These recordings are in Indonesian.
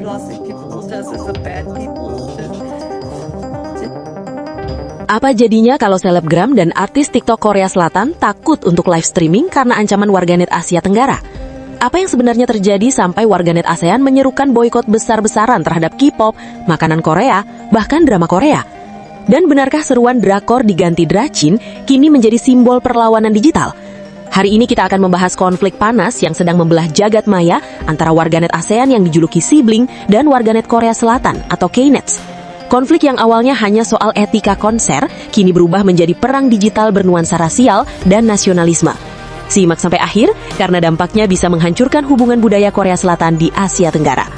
plastic people, just as the bad people. Apa jadinya kalau selebgram dan artis TikTok Korea Selatan takut untuk live streaming karena ancaman warganet Asia Tenggara? Apa yang sebenarnya terjadi sampai warganet ASEAN menyerukan boikot besar-besaran terhadap K-pop, makanan Korea, bahkan drama Korea? Dan benarkah seruan drakor diganti dracin kini menjadi simbol perlawanan digital? Hari ini kita akan membahas konflik panas yang sedang membelah jagat maya antara warganet ASEAN yang dijuluki sibling dan warganet Korea Selatan atau K-nets. Konflik yang awalnya hanya soal etika konser, kini berubah menjadi perang digital bernuansa rasial dan nasionalisme. Simak sampai akhir, karena dampaknya bisa menghancurkan hubungan budaya Korea Selatan di Asia Tenggara.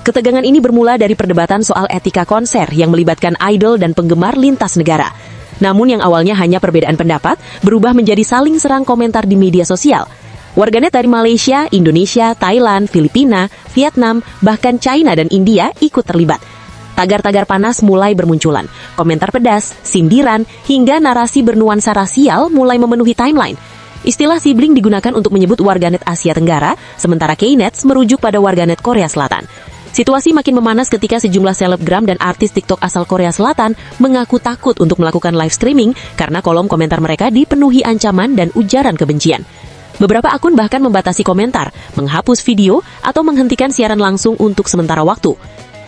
Ketegangan ini bermula dari perdebatan soal etika konser yang melibatkan idol dan penggemar lintas negara. Namun yang awalnya hanya perbedaan pendapat, berubah menjadi saling serang komentar di media sosial. Warganet dari Malaysia, Indonesia, Thailand, Filipina, Vietnam, bahkan China dan India ikut terlibat. Tagar-tagar panas mulai bermunculan, komentar pedas, sindiran, hingga narasi bernuansa rasial mulai memenuhi timeline. Istilah sibling digunakan untuk menyebut warganet Asia Tenggara, sementara K-nets merujuk pada warganet Korea Selatan. Situasi makin memanas ketika sejumlah selebgram dan artis TikTok asal Korea Selatan mengaku takut untuk melakukan live streaming karena kolom komentar mereka dipenuhi ancaman dan ujaran kebencian. Beberapa akun bahkan membatasi komentar, menghapus video, atau menghentikan siaran langsung untuk sementara waktu.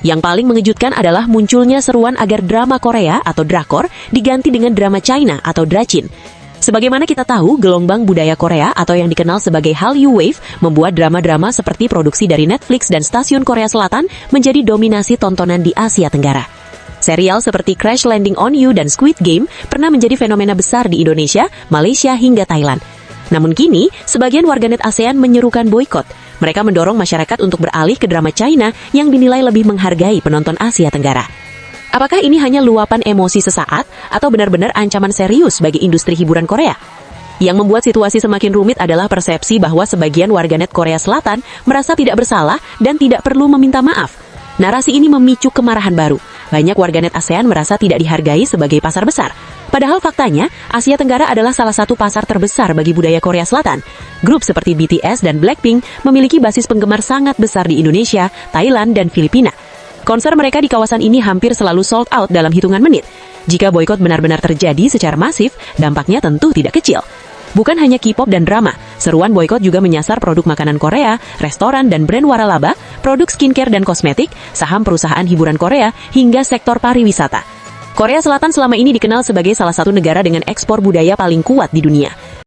Yang paling mengejutkan adalah munculnya seruan agar drama Korea atau drakor diganti dengan drama China atau dracin. Sebagaimana kita tahu, gelombang budaya Korea atau yang dikenal sebagai Hallyu Wave membuat drama-drama seperti produksi dari Netflix dan stasiun Korea Selatan menjadi dominasi tontonan di Asia Tenggara. Serial seperti Crash Landing on You dan Squid Game pernah menjadi fenomena besar di Indonesia, Malaysia, hingga Thailand. Namun kini, sebagian warganet ASEAN menyerukan boikot. Mereka mendorong masyarakat untuk beralih ke drama China yang dinilai lebih menghargai penonton Asia Tenggara. Apakah ini hanya luapan emosi sesaat atau benar-benar ancaman serius bagi industri hiburan Korea? Yang membuat situasi semakin rumit adalah persepsi bahwa sebagian warganet Korea Selatan merasa tidak bersalah dan tidak perlu meminta maaf. Narasi ini memicu kemarahan baru. Banyak warganet ASEAN merasa tidak dihargai sebagai pasar besar. Padahal faktanya, Asia Tenggara adalah salah satu pasar terbesar bagi budaya Korea Selatan. Grup seperti BTS dan Blackpink memiliki basis penggemar sangat besar di Indonesia, Thailand, dan Filipina. Konser mereka di kawasan ini hampir selalu sold out dalam hitungan menit. Jika boikot benar-benar terjadi secara masif, dampaknya tentu tidak kecil. Bukan hanya K-pop dan drama, seruan boikot juga menyasar produk makanan Korea, restoran dan brand waralaba, produk skincare dan kosmetik, saham perusahaan hiburan Korea, hingga sektor pariwisata. Korea Selatan selama ini dikenal sebagai salah satu negara dengan ekspor budaya paling kuat di dunia.